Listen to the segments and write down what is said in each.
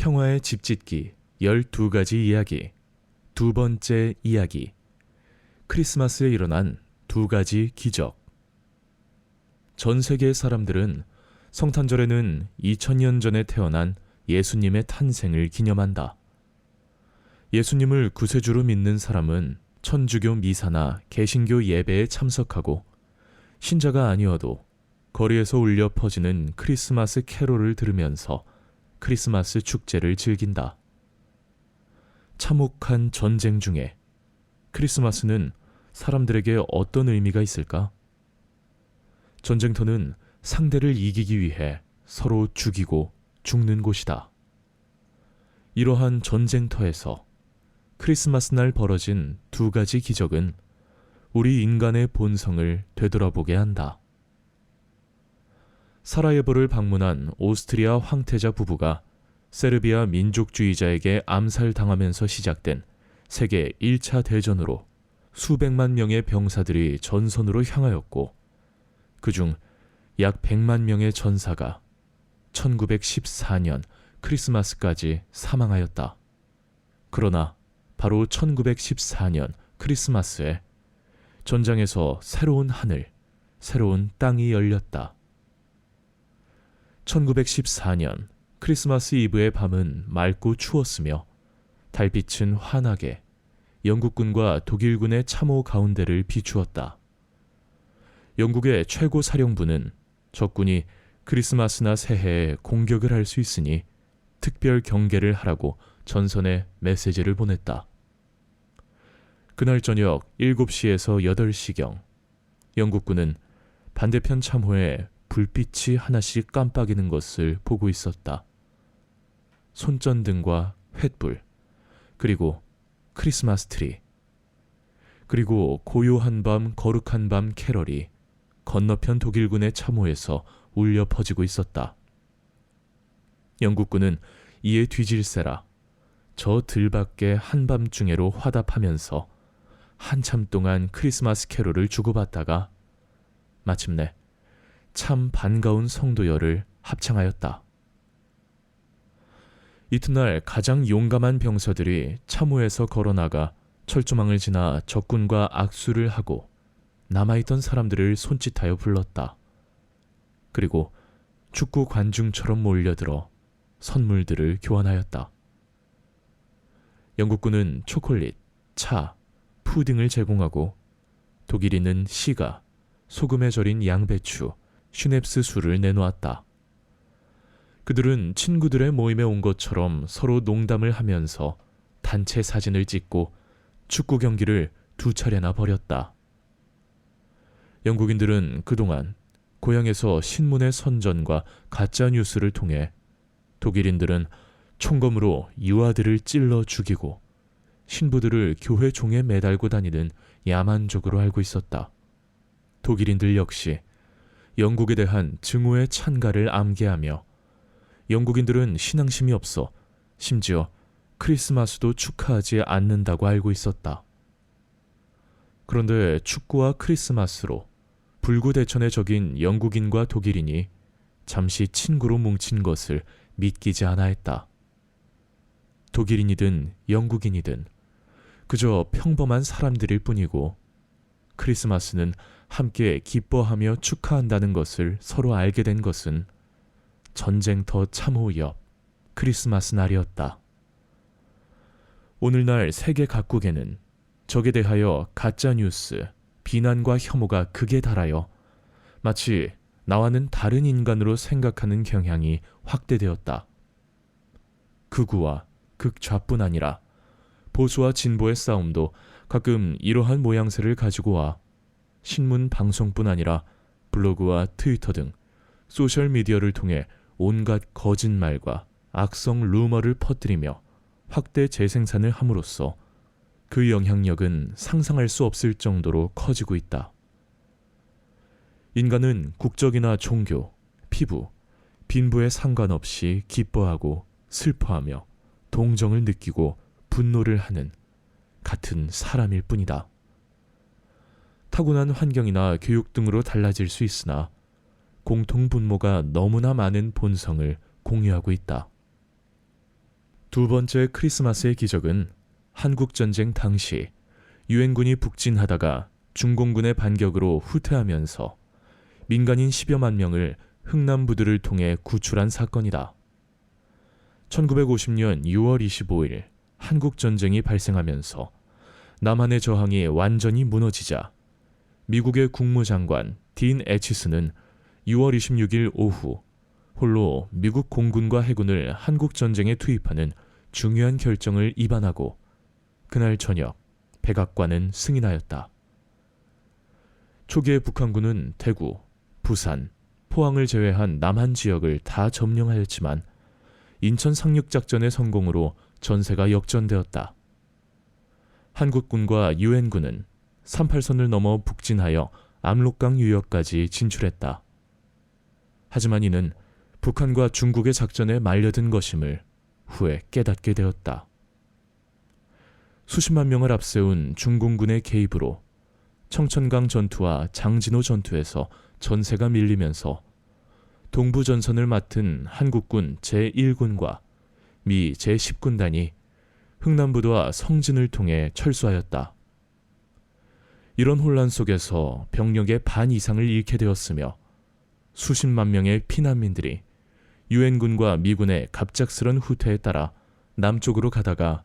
평화의 집짓기 12가지 이야기 두 번째 이야기 크리스마스에 일어난 두 가지 기적. 전 세계의 사람들은 성탄절에는 2000년 전에 태어난 예수님의 탄생을 기념한다. 예수님을 구세주로 믿는 사람은 천주교 미사나 개신교 예배에 참석하고 신자가 아니어도 거리에서 울려 퍼지는 크리스마스 캐롤을 들으면서 크리스마스 축제를 즐긴다. 참혹한 전쟁 중에 크리스마스는 사람들에게 어떤 의미가 있을까? 전쟁터는 상대를 이기기 위해 서로 죽이고 죽는 곳이다. 이러한 전쟁터에서 크리스마스 날 벌어진 두 가지 기적은 우리 인간의 본성을 되돌아보게 한다. 사라예보를 방문한 오스트리아 황태자 부부가 세르비아 민족주의자에게 암살당하면서 시작된 세계 1차 대전으로 수백만 명의 병사들이 전선으로 향하였고 그중 약 100만 명의 전사가 1914년 크리스마스까지 사망하였다. 그러나 바로 1914년 크리스마스에 전장에서 새로운 하늘, 새로운 땅이 열렸다. 1914년 크리스마스 이브의 밤은 맑고 추웠으며 달빛은 환하게 영국군과 독일군의 참호 가운데를 비추었다. 영국의 최고 사령부는 적군이 크리스마스나 새해에 공격을 할 수 있으니 특별 경계를 하라고 전선에 메시지를 보냈다. 그날 저녁 7시에서 8시경 영국군은 반대편 참호에 불빛이 하나씩 깜빡이는 것을 보고 있었다. 손전등과 횃불, 그리고 크리스마스 트리, 그리고 고요한 밤 거룩한 밤 캐럴이 건너편 독일군의 참호에서 울려 퍼지고 있었다. 영국군은 이에 뒤질세라 저 들밖에 한밤중에로 화답하면서 한참 동안 크리스마스 캐롤을 주고받다가 마침내 참 반가운 성도여를 합창하였다. 이튿날 가장 용감한 병사들이 참호에서 걸어나가 철조망을 지나 적군과 악수를 하고 남아있던 사람들을 손짓하여 불렀다. 그리고 축구 관중처럼 몰려들어 선물들을 교환하였다. 영국군은 초콜릿, 차, 푸딩을 제공하고 독일인은 시가, 소금에 절인 양배추, 슈넵스 술을 내놓았다. 그들은 친구들의 모임에 온 것처럼 서로 농담을 하면서 단체 사진을 찍고 축구 경기를 2차례나 벌였다. 영국인들은 그동안 고향에서 신문의 선전과 가짜 뉴스를 통해 독일인들은 총검으로 유아들을 찔러 죽이고 신부들을 교회 종에 매달고 다니는 야만족으로 알고 있었다. 독일인들 역시 영국에 대한 증오의 찬가를 암기하며 영국인들은 신앙심이 없어 심지어 크리스마스도 축하하지 않는다고 알고 있었다. 그런데 축구와 크리스마스로 불구대천의 적인 영국인과 독일인이 잠시 친구로 뭉친 것을 믿기지 않아 했다. 독일인이든 영국인이든 그저 평범한 사람들일 뿐이고 크리스마스는 함께 기뻐하며 축하한다는 것을 서로 알게 된 것은 전쟁터 참호 옆 크리스마스 날이었다. 오늘날 세계 각국에는 적에 대하여 가짜뉴스, 비난과 혐오가 극에 달하여 마치 나와는 다른 인간으로 생각하는 경향이 확대되었다. 극우와 극좌뿐 아니라 보수와 진보의 싸움도 가끔 이러한 모양새를 가지고 와 신문 방송뿐 아니라 블로그와 트위터 등 소셜미디어를 통해 온갖 거짓말과 악성 루머를 퍼뜨리며 확대 재생산을 함으로써 그 영향력은 상상할 수 없을 정도로 커지고 있다. 인간은 국적이나 종교, 피부, 빈부에 상관없이 기뻐하고 슬퍼하며 동정을 느끼고 분노를 하는 같은 사람일 뿐이다. 타고난 환경이나 교육 등으로 달라질 수 있으나 공통 분모가 너무나 많은 본성을 공유하고 있다. 두 번째 크리스마스의 기적은 한국전쟁 당시 유엔군이 북진하다가 중공군의 반격으로 후퇴하면서 민간인 10여만 명을 흥남부두를 통해 구출한 사건이다. 1950년 6월 25일 한국전쟁이 발생하면서 남한의 저항이 완전히 무너지자 미국의 국무장관 딘 에치스는 6월 26일 오후 홀로 미국 공군과 해군을 한국전쟁에 투입하는 중요한 결정을 입안하고 그날 저녁 백악관은 승인하였다. 초기에 북한군은 대구, 부산, 포항을 제외한 남한 지역을 다 점령하였지만 인천 상륙작전의 성공으로 전세가 역전되었다. 한국군과 유엔군은 38선을 넘어 북진하여 압록강 유역까지 진출했다. 하지만 이는 북한과 중국의 작전에 말려든 것임을 후에 깨닫게 되었다. 수십만 명을 앞세운 중공군의 개입으로 청천강 전투와 장진호 전투에서 전세가 밀리면서 동부전선을 맡은 한국군 제1군과 미 제10군단이 흥남부두와 성진을 통해 철수하였다. 이런 혼란 속에서 병력의 반 이상을 잃게 되었으며 수십만 명의 피난민들이 유엔군과 미군의 갑작스런 후퇴에 따라 남쪽으로 가다가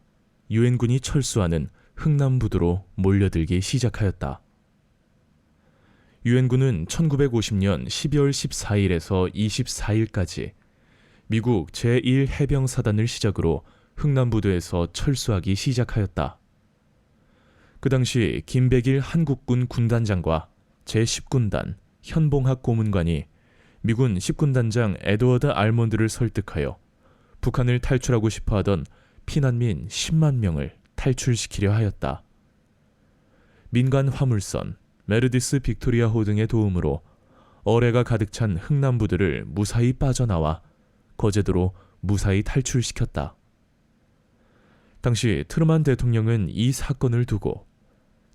유엔군이 철수하는 흥남부두로 몰려들기 시작하였다. 유엔군은 1950년 12월 14일에서 24일까지 미국 제1해병사단을 시작으로 흥남부두에서 철수하기 시작하였다. 그 당시 김백일 한국군 군단장과 제10군단 현봉학 고문관이 미군 10군단장 에드워드 알몬드를 설득하여 북한을 탈출하고 싶어하던 피난민 10만 명을 탈출시키려 하였다. 민간 화물선, 메르디스 빅토리아호 등의 도움으로 어뢰가 가득 찬 흥남부두를 무사히 빠져나와 거제도로 무사히 탈출시켰다. 당시 트루만 대통령은 이 사건을 두고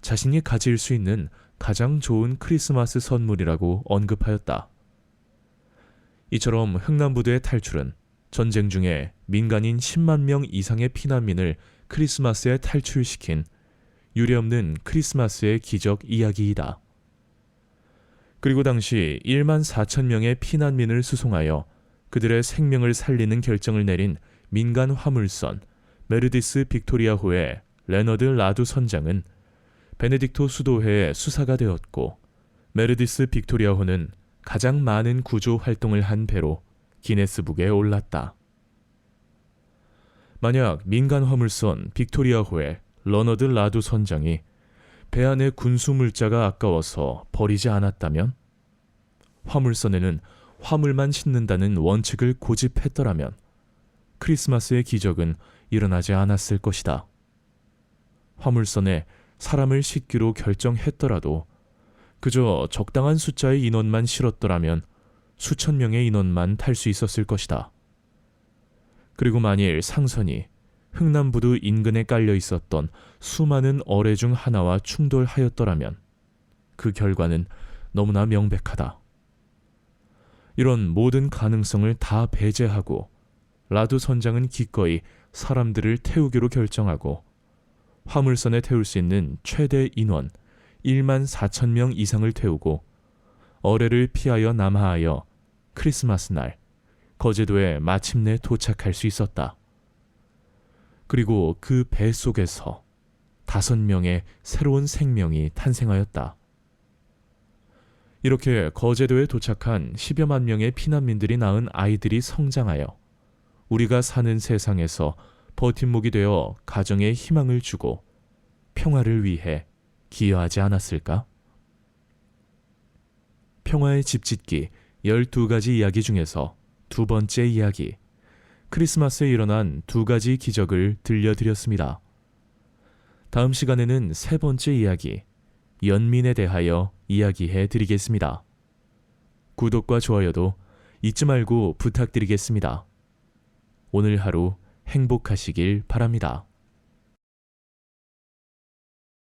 자신이 가질 수 있는 가장 좋은 크리스마스 선물이라고 언급하였다. 이처럼 흥남부두의 탈출은 전쟁 중에 민간인 10만 명 이상의 피난민을 크리스마스에 탈출시킨 유례없는 크리스마스의 기적 이야기이다. 그리고 당시 1만 4천 명의 피난민을 수송하여 그들의 생명을 살리는 결정을 내린 민간 화물선 메르디스 빅토리아호의 레너드 라두 선장은 베네딕토 수도회의 수사가 되었고 메르디스 빅토리아호는 가장 많은 구조 활동을 한 배로 기네스북에 올랐다. 만약 민간 화물선 빅토리아호의 러너드 라두 선장이 배 안의 군수 물자가 아까워서 버리지 않았다면, 화물선에는 화물만 싣는다는 원칙을 고집했더라면 크리스마스의 기적은 일어나지 않았을 것이다. 화물선에 사람을 싣기로 결정했더라도 그저 적당한 숫자의 인원만 실었더라면 수천 명의 인원만 탈 수 있었을 것이다. 그리고 만일 상선이 흥남부두 인근에 깔려 있었던 수많은 어뢰 중 하나와 충돌하였더라면 그 결과는 너무나 명백하다. 이런 모든 가능성을 다 배제하고 라두 선장은 기꺼이 사람들을 태우기로 결정하고 화물선에 태울 수 있는 최대 인원 1만 4천 명 이상을 태우고 어뢰를 피하여 남하하여 크리스마스 날 거제도에 마침내 도착할 수 있었다. 그리고 그 배 속에서 5명의 새로운 생명이 탄생하였다. 이렇게 거제도에 도착한 10여만 명의 피난민들이 낳은 아이들이 성장하여 우리가 사는 세상에서 버팀목이 되어 가정에 희망을 주고 평화를 위해 기여하지 않았을까? 평화의 집짓기 12가지 이야기 중에서 두 번째 이야기, 크리스마스에 일어난 2가지 기적을 들려드렸습니다. 다음 시간에는 세 번째 이야기, 연민에 대하여 이야기해 드리겠습니다. 구독과 좋아요도 잊지 말고 부탁드리겠습니다. 오늘 하루 행복하시길 바랍니다.